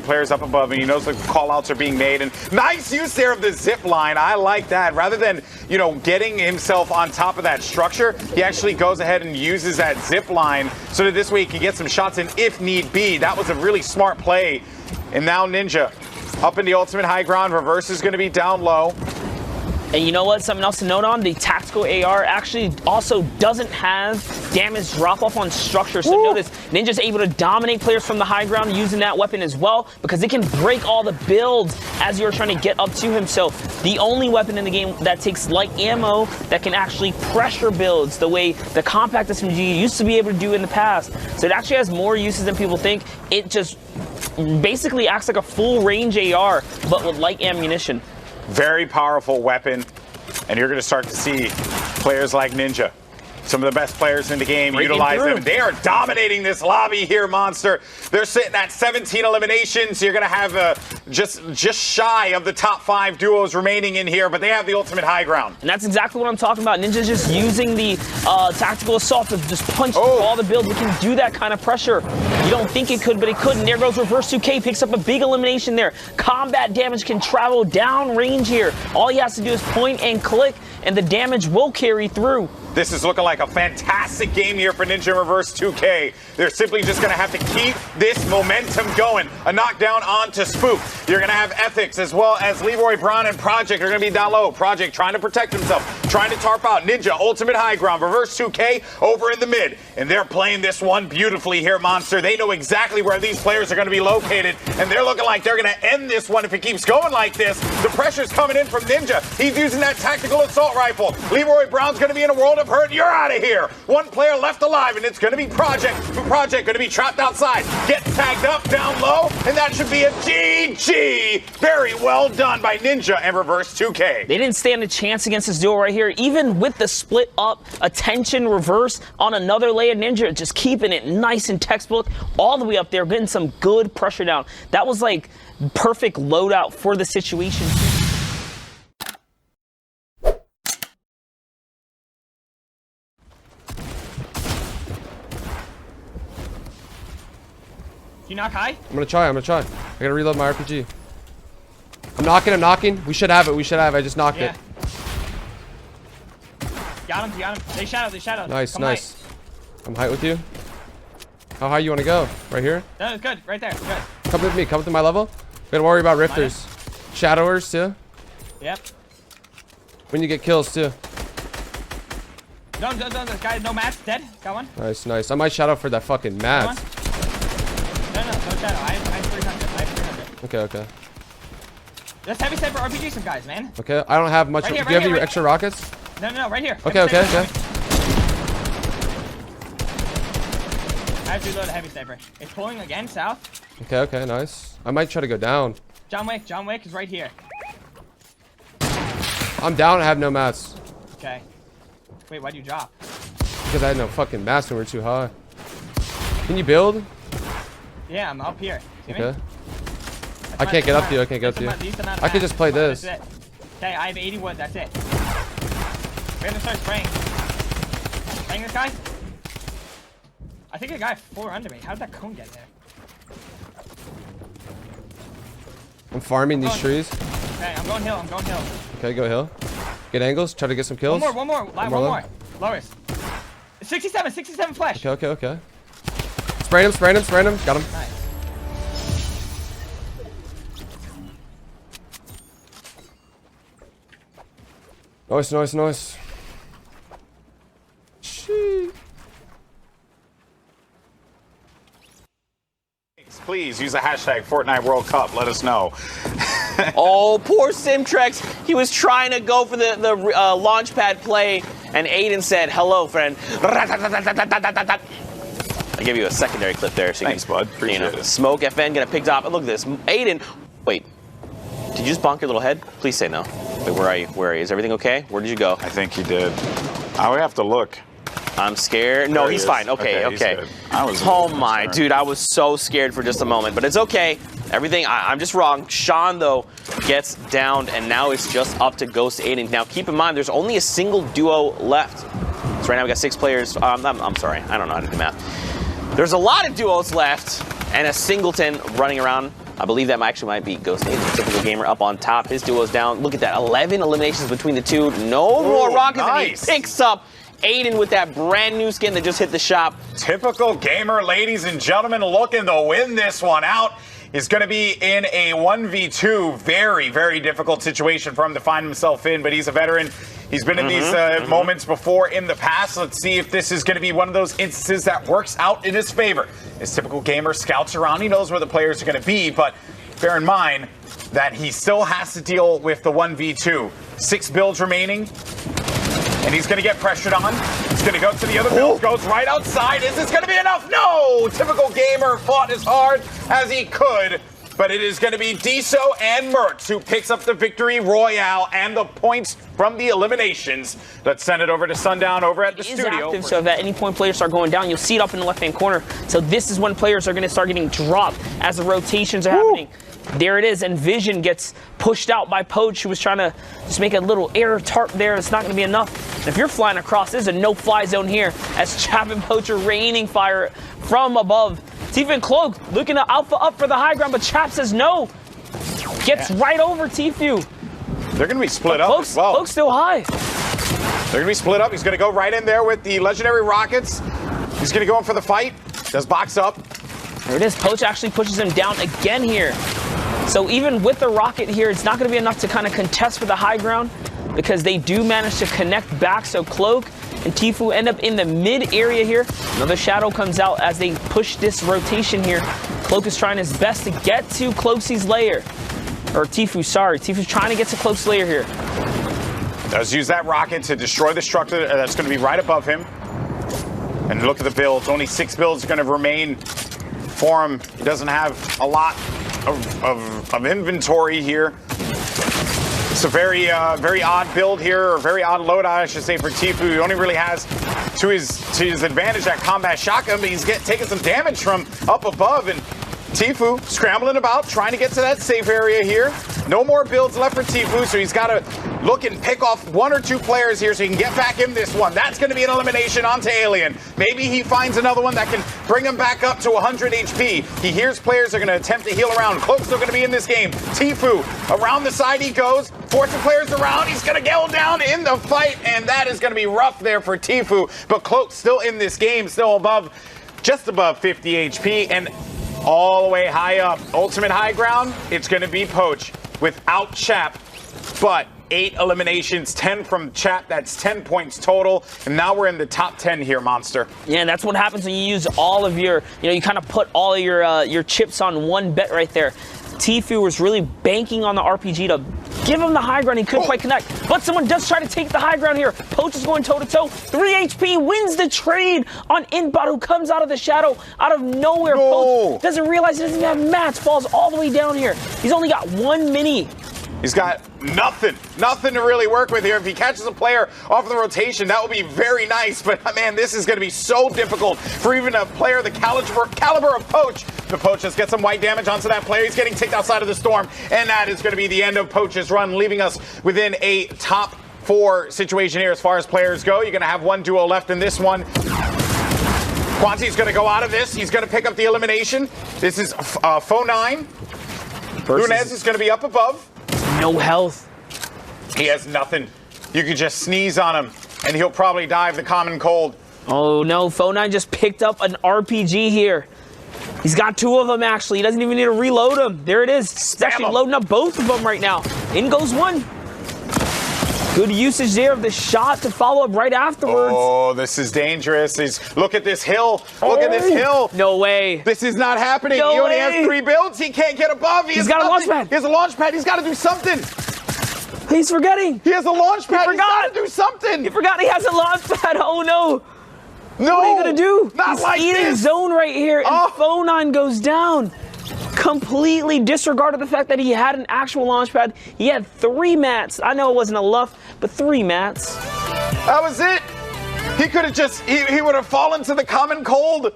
players up above, and he knows the call-outs are being made. And nice use there of the zip line. I like that. Rather than, you know, getting himself on top of that structure, he actually goes ahead and uses that zip line so that this way he can get some shots in if need be. That was a really smart play. And now Ninja up in the ultimate high ground. Reverse is going to be down low. And you know what? Something else to note on, the tactical AR actually also doesn't have damage drop off on structure. So notice Ninja's able to dominate players from the high ground using that weapon as well, because it can break all the builds as you're trying to get up to him. So the only weapon in the game that takes light ammo that can actually pressure builds the way the compact SMG used to be able to do in the past. So it actually has more uses than people think. It just basically acts like a full range AR, but with light ammunition. Very powerful weapon, and you're going to start to see players like Ninja, some of the best players in the game, utilize them. They are dominating this lobby here, Monster. They're sitting at 17 eliminations. You're going to have just shy of the top 5 duos remaining in here, but they have the ultimate high ground. And that's exactly what I'm talking about. Ninja's just using the tactical assault to just punch through all the builds. It can do that kind of pressure. You don't think it could, but it could. And there goes Reverse 2K, picks up a big elimination there. Combat damage can travel down range here. All he has to do is point and click, and the damage will carry through. This is looking like a fantastic game here for Ninja Reverse 2K. They're simply just going to have to keep this momentum going. A knockdown onto Spook. You're going to have Ethics as well as Leroy Brown and Project are going to be down low. Project trying to protect himself, trying to tarp out. Ninja, ultimate high ground. Reverse 2K over in the mid. And they're playing this one beautifully here, Monster. They know exactly where these players are going to be located, and they're looking like they're going to end this one if it keeps going like this. The pressure's coming in from Ninja. He's using that tactical assault rifle. Leroy Brown's going to be in a world of hurt. You're out of here. One player left alive, and it's going to be Project. Project going to be trapped outside. Get tagged up down low, and that should be a GG. Very well done by Ninja and Reverse 2K. They didn't stand a chance against this duo right here. Even with the split up attention reverse on another layer, Ninja just keeping it nice and textbook all the way up there, getting some good pressure down. That was like perfect loadout for the situation. You knock high? I'm gonna try. I gotta reload my RPG. I'm knocking. We should have it. I just knocked it. Got him. They shadow. Nice. Height. I'm height with you. How high you wanna go? Right here? No, it's good. Right there. Good. Come with me. Come to my level. Gotta worry about rifters. Shadowers too. Yep. When you get kills too. No, this guy, no mats, dead. Got one. Nice. I might shadow for that fucking mats. No shadow. I have 300. Okay. Let's heavy set for RPG some guys, man. Okay, I don't have much. Right here, do you have your extra rockets? No, right here. Okay. I have to reload a heavy sniper. It's pulling again south. Okay, nice. I might try to go down. John Wick is right here. I'm down. I have no mats. Okay. Wait, why'd you drop? Because I had no fucking mats and we're too high. Can you build? Yeah, I'm up here. See me? Okay. I can't get up to you. I could just play this. Okay, I have 80 wood. That's it. We're gonna start spraying. Spraying this guy? I think a guy 4 under me. How did that cone get there? I'm farming these trees. Okay, I'm going hill. Okay, go hill. Get angles. Try to get some kills. One more. Lowest. 67 flash. Okay. Spraying him. Got him. Nice. Nice. Shit. Please use the hashtag Fortnite World Cup. Let us know. Oh, poor Simtrex. He was trying to go for the launchpad play, and Aydan said, "Hello, friend." I give you a secondary clip there, so you Thanks, bud. Appreciate it. Smoke FN gonna pick up. And look at this, Aydan. Wait, did you just bonk your little head? Please say no. Wait, where are you? Is everything okay? Where did you go? I think he did. I would have to look. I'm scared. No, he's fine. Okay. Oh my, dude, I was so scared for just a moment, but it's okay. Everything, I'm just wrong. Sean, though, gets downed, and now it's just up to Ghost Aydan. Now, keep in mind, there's only a single duo left. So right now we got 6 players. I'm sorry, I don't know how to do math. There's a lot of duos left, and a singleton running around. I believe that actually might be Ghost Aydan, Typical Gamer up on top. His duo's down. Look at that, 11 eliminations between the two. No more rockets, nice. and he picks up Aydan with that brand new skin that just hit the shop. Typical Gamer, ladies and gentlemen, looking to win this one out. Is going to be in a 1v2. Very, very difficult situation for him to find himself in, but he's a veteran. He's been in these moments before in the past. Let's see if this is going to be one of those instances that works out in his favor. His Typical Gamer scouts around. He knows where the players are going to be, but bear in mind that he still has to deal with the 1v2. 6 builds remaining, and he's going to get pressured on. He's going to go to the other build, goes right outside. Is this going to be enough? No! Typical Gamer fought as hard as he could, but it is going to be Diso and Mercs who picks up the victory royale and the points from the eliminations. Let's send it over to Sundown over at the studio. Active, so if at any point players start going down, you'll see it up in the left-hand corner. So this is when players are going to start getting dropped as the rotations are happening. There it is, and Vision gets pushed out by Poach, who was trying to just make a little air tarp there. It's not going to be enough. And if you're flying across, there's a no-fly zone here as Chap and Poach are raining fire from above. Tfue and Cloak looking to alpha up for the high ground, but Chap says no. Gets right over Tfue. They're going to be split up as well. Cloak's still high. They're going to be split up. He's going to go right in there with the legendary rockets. He's going to go in for the fight. Does box up. There it is. Poach actually pushes him down again here. So even with the rocket here, it's not going to be enough to kind of contest for the high ground because they do manage to connect back. So Cloak and Tfue end up in the mid area here. Another shadow comes out as they push this rotation here. Cloak is trying his best to get to cloakzy's lair. Or Tfue, sorry. Tfue's trying to get to Cloak's lair here. Does use that rocket to destroy the structure that's going to be right above him. And look at the builds. Only 6 builds are going to remain for him. He doesn't have a lot of inventory here. It's a very very odd build here, or very odd loadout, I should say, for Tfue. He only really has to his advantage that combat shotgun, but he's taking some damage from up above. And Tfue scrambling about, trying to get to that safe area here. No more builds left for Tfue, so he's got to look and pick off 1 or 2 players here so he can get back in this one. That's going to be an elimination onto Alien. Maybe he finds another one that can bring him back up to 100 HP. He hears players are going to attempt to heal around. Cloak's still going to be in this game. Tfue, around the side he goes, forcing players around. He's going to go down in the fight, and that is going to be rough there for Tfue. But Cloak's still in this game, still above, just above 50 HP, and all the way high up. Ultimate high ground, it's going to be Poach without Chap, but 8 eliminations, 10 from Chap. That's 10 points total, and now we're in the top 10 here, Monster. Yeah, and that's what happens when you use all of your, you kind of put all of your chips on one bet right there. Tfue was really banking on the RPG to give him the high ground. He couldn't quite connect, but someone does try to take the high ground here. Poach is going toe-to-toe. 3 HP, wins the trade on Inbot, who comes out of the shadow out of nowhere. Poach doesn't realize he doesn't have mats, falls all the way down here. He's only got 1 mini. He's got nothing to really work with here. If he catches a player off of the rotation, that would be very nice. But man, this is going to be so difficult for even a player the caliber of Poach. The Poach just gets some white damage onto that player. He's getting kicked outside of the storm, and that is going to be the end of Poach's run, leaving us within a top 4 situation here as far as players go. You're going to have 1 duo left in this one. Quanti's going to go out of this. He's going to pick up the elimination. This is Fo9. Lunez is going to be up above. No health. He has nothing. You could just sneeze on him, and he'll probably die of the common cold. Oh no, Fo9 just picked up an RPG here. He's got 2 of them, actually. He doesn't even need to reload them. There it is. He's actually loading up both of them right now. In goes 1. Good usage there of the shot to follow up right afterwards. Oh, this is dangerous. Look at this hill. Look at this hill. No way. This is not happening. No he only way. has 3 builds. He can't get above. He's got a launch pad. He has a launch pad. He's got to do something. He's forgetting. He has a launch pad. He forgot. He's got to do something. He forgot he has a launch pad. Oh no. No. What are you going to do? Not He's like eating this. zone right here, and Fo9 goes down. Completely disregarded the fact that he had an actual launch pad. He had 3 mats. I know it wasn't enough, but 3 mats. That was it. He could have just, he would have fallen to the common cold.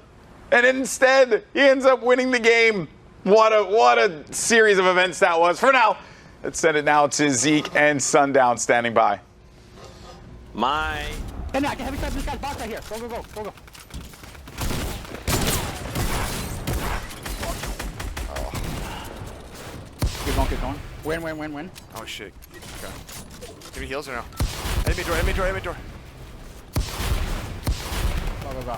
And instead, he ends up winning the game. What a series of events that was. For now, let's send it now to Zeke and Sundown standing by. Hey, I can heavy snipe this guy's box right here. Go. Good going. Win. Oh shit. Okay. Give me heals or no? Enemy door. Go.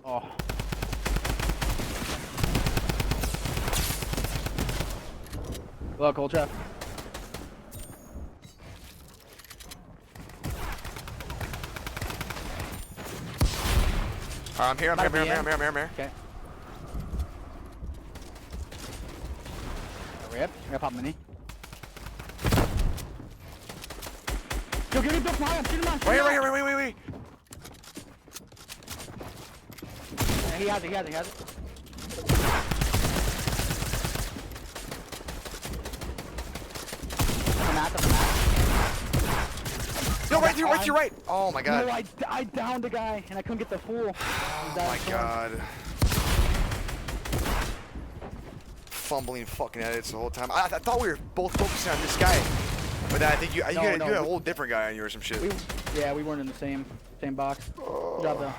Oh. Hello, Poach Chap. I'm here. Okay. Rip. I got pop mini. Yo, give me Bill Fly. I'm shooting him on. Wait. Yeah, he has it. I'm at. No, right to your right. Oh my god. No, I downed a guy and I couldn't get the fool. Oh my god. Fumbling fucking at it the whole time. I thought we were both focusing on this guy. But I think you had a whole different guy on you or some shit. We weren't in the same box. Good job though.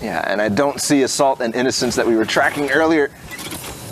Yeah, and I don't see Assault and Innocence that we were tracking earlier.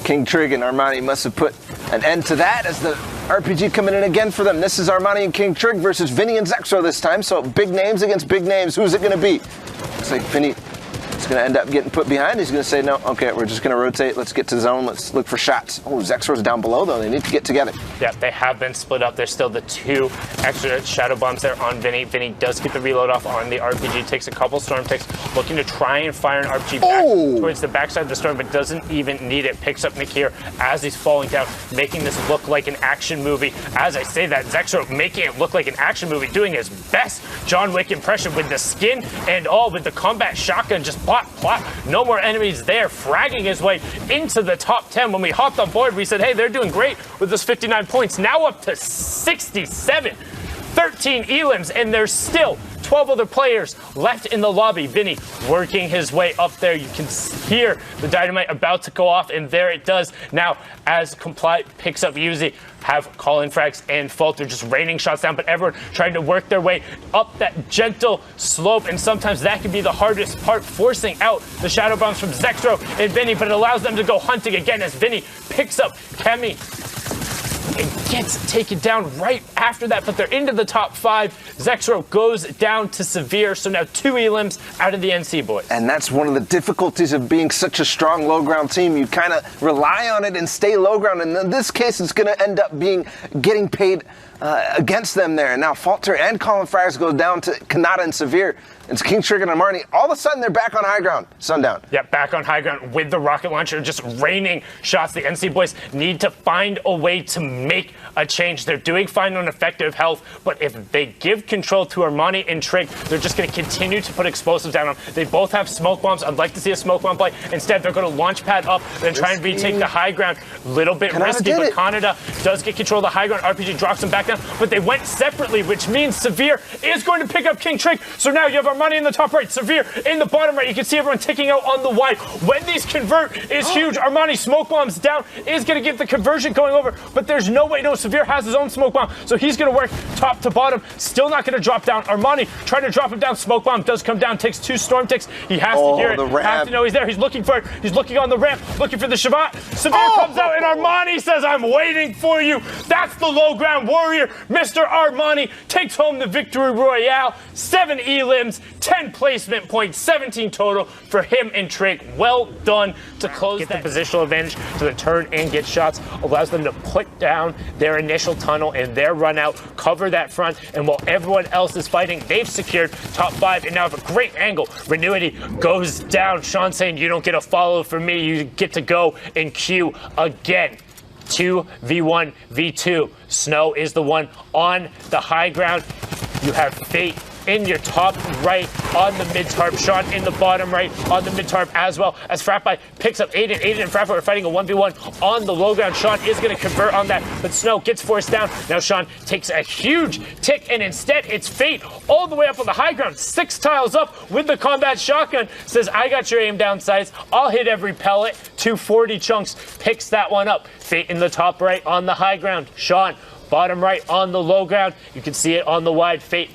King Trig and Armani must have put an end to that as the RPG coming in again for them. This is Armani and King Trig versus Vinny and Zexro this time, so big names against big names. Who's it going to be? Looks like Vinny is going to end up getting put behind. He's going to say, no, okay, we're just going to rotate. Let's get to zone. Let's look for shots. Oh, Zexro's down below, though. They need to get together. Yeah, they have been split up. There's still the 2 extra shadow bombs there on Vinny. Vinny does get the reload off on the RPG, takes a couple storm ticks, looking to try and fire an RPG back towards the backside of the storm, but doesn't even need it. Picks up Nakir as he's falling down, making this look like an action movie. As I say that, Zexro making it look like an action movie, doing his best John Wick impression with the skin and all, with the combat shotgun, just plop. No more enemies there, fragging his way into the top 10. When we hopped on board, we said, hey, they're doing great with this 59 points. Now up to 67. 13 elims, and there's still 12 other players left in the lobby. Vinny working his way up there. You can hear the dynamite about to go off, and there it does. Now, as Comply picks up Uzi, have call-in frags and Fault. They're just raining shots down, but everyone trying to work their way up that gentle slope, and sometimes that can be the hardest part, forcing out the shadow bombs from Zexro and Vinny, but it allows them to go hunting again as Vinny picks up Kemi and gets taken down right after that, but they're into the top 5. Zexro goes down to Severe, so now 2 elims out of the NC boys. And that's one of the difficulties of being such a strong low ground team. You kind of rely on it and stay low ground, and in this case, it's going to end up getting paid against them there. And now Falter and Colin Friars goes down to Kanata and Severe. It's King Trig and Armani. All of a sudden, they're back on high ground. Sundown. Yeah, back on high ground with the rocket launcher, just raining shots. The NC boys need to find a way to make a change. They're doing fine on effective health, but if they give control to Armani and Trig, they're just going to continue to put explosives down on them. They both have smoke bombs. I'd like to see a smoke bomb play. Instead, they're going to launch pad up and try and retake the high ground. Little bit risky, but Canada does get control of the high ground. RPG drops them back down, but they went separately, which means Severe is going to pick up King Trig. So now you have Armani in the top right, Severe in the bottom right. You can see everyone ticking out on the wide. When these convert is huge. Armani smoke bombs down is going to get the conversion going over, but there's no way. No, Severe has his own smoke bomb, so he's going to work top to bottom. Still not going to drop down. Armani trying to drop him down. Smoke bomb does come down, takes 2 storm ticks. He has to hear it, have to know he's there. He's looking for it. He's looking on the ramp, looking for the Shavat. Severe comes out, and Armani says, I'm waiting for you. That's the low ground warrior. Mr. Armani takes home the victory royale. 7 elims, 10 placement points, 17 total for him and Trig. Well done to close the positional advantage to the turn and get shots. Allows them to put down their initial tunnel and their run out, cover that front, and while everyone else is fighting, they've secured top 5 and now have a great angle. Renewity goes down. Sean saying, you don't get a follow for me, you get to go and queue again. 2v1 v2. Snow is the one on the high ground. You have Fate in your top right on the mid-tarp. Sean in the bottom right on the mid-tarp as well as Frappi picks up Aydan. Aydan and Frappi are fighting a 1v1 on the low ground. Sean is going to convert on that, but Snow gets forced down. Now Sean takes a huge tick, and instead it's Fate all the way up on the high ground, 6 tiles up with the combat shotgun. Says, I got your aim down sights. I'll hit every pellet. 240 chunks picks that one up. Fate in the top right on the high ground. Sean bottom right on the low ground. You can see it on the wide. Fate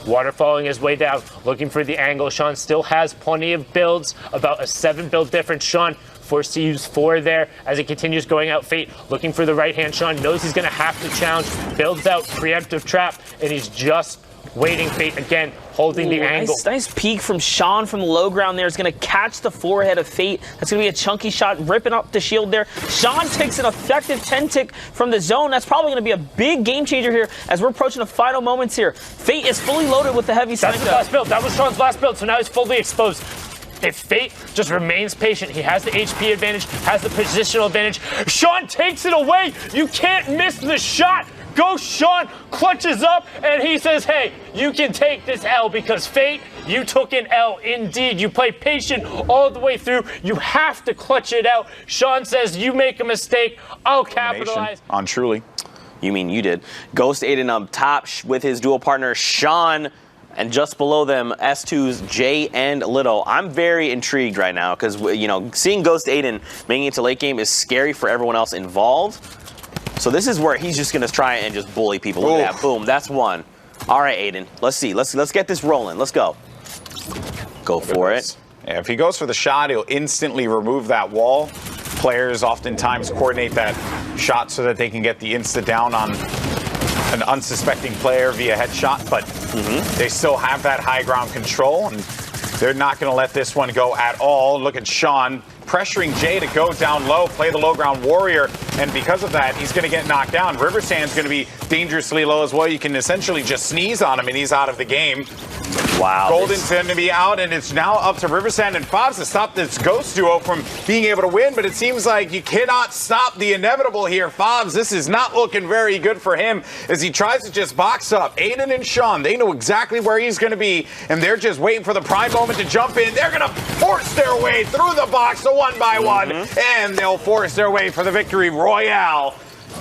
waterfalling his way down, looking for the angle. Sean still has plenty of builds, about a 7 build difference. Sean forced to use 4 there as he continues going out. Fate looking for the right hand. Sean knows he's going to have to challenge, builds out preemptive trap, and he's just waiting. Fate again holding the angle. Nice peek from Sean from the low ground there. Is going to catch the forehead of Fate. That's going to be a chunky shot, ripping up the shield there. Sean takes an effective 10 tick from the zone. That's probably going to be a big game changer here as we're approaching the final moments here. Fate is fully loaded with the heavy sniper. That's his last build. That was Sean's last build, so now he's fully exposed. If Fate just remains patient, he has the HP advantage, has the positional advantage. Sean takes it away. You can't miss the shot. Go Sean, clutches up, and he says, hey, you can take this L because Fate, you took an L indeed. You played patient all the way through. You have to clutch it out. Sean says, you make a mistake, I'll capitalize. On Truly. You mean you did. Ghost Aydan up top with his dual partner, Sean. And just below them, S2's Jay and Little. I'm very intrigued right now because, you know, seeing Ghost Aydan making it to late game is scary for everyone else involved. So this is where he's just going to try and just bully people. Look at that. Boom. That's one. All right, Aydan. Let's see. Let's get this rolling. Let's go. Go for it. Yeah, if he goes for the shot, he'll instantly remove that wall. Players oftentimes coordinate that shot so that they can get the insta down on an unsuspecting player via headshot, but they still have that high ground control, and they're not going to let this one go at all. Look at Sean pressuring Jay to go down low, play the low ground warrior, and because of that, he's going to get knocked down. Riversand's going to be dangerously low as well. You can essentially just sneeze on him, and he's out of the game. Wow. Golden's going to be out, and it's now up to Riversand and Fobs to stop this Ghost duo from being able to win, but it seems like you cannot stop the inevitable here. Fobs, this is not looking very good for him as he tries to just box up. Aydan and Sean, they know exactly where he's going to be, and they're just waiting for the prime moment to jump in. They're going to force their way through the box, so 1 by 1, and they'll force their way for the victory. Royale,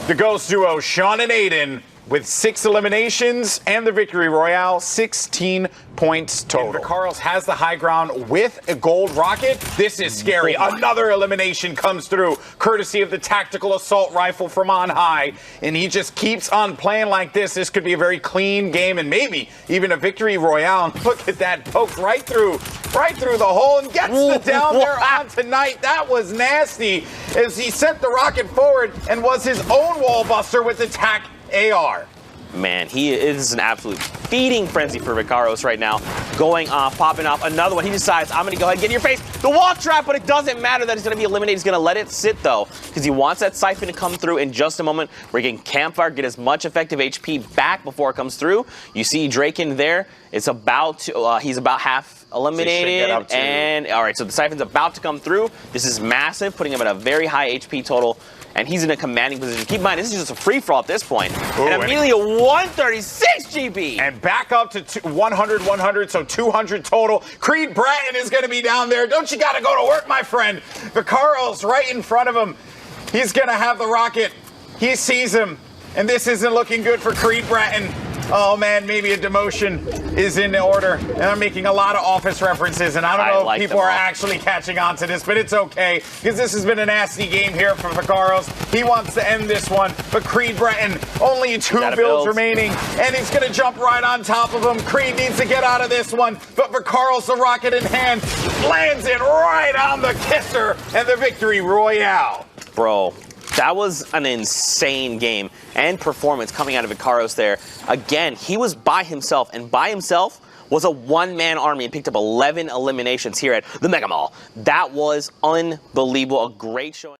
the Ghost duo, Sean and Aydan, with 6 eliminations and the victory. Royale, 16 points total. Carls has the high ground with a gold rocket. This is scary. Another elimination comes through, courtesy of the tactical assault rifle from on high. And he just keeps on playing like this. This could be a very clean game and maybe even a victory. Royale. And look at that, poked right through the hole and gets the down there on tonight. That was nasty as he sent the rocket forward and was his own wall buster with the tac AR. Man, he is an absolute feeding frenzy for Vicaros right now. Going off, popping off another one. He decides, I'm going to go ahead and get in your face. The wall trap, but it doesn't matter that he's going to be eliminated. He's going to let it sit, though, because he wants that siphon to come through in just a moment where he can campfire, get as much effective HP back before it comes through. You see Drake in there. It's about to, he's about half eliminated. And, all right, so the siphon's about to come through. This is massive, putting him at a very high HP total. And he's in a commanding position. Keep in mind, this is just a free-for-all at this point. Ooh, and immediately a 136 GB. And back up to 100, so 200 total. Creed Bratton is going to be down there. Don't you got to go to work, my friend? Vicaro's right in front of him. He's going to have the rocket. He sees him. And this isn't looking good for Creed Bratton. Oh, man, maybe a demotion is in order. And I'm making a lot of Office references, and I don't know if people are actually catching on to this, but it's okay, because this has been a nasty game here for Vicaros. He wants to end this one, but Creed Bratton, only 2 builds remaining, and he's going to jump right on top of him. Creed needs to get out of this one, but Vicaros, the rocket in hand, lands it right on the kisser, and the victory. Royale. Bro. That was an insane game and performance coming out of Vicaros there. Again, he was by himself, and by himself was a one-man army and picked up 11 eliminations here at the Mega Mall. That was unbelievable. A great showing.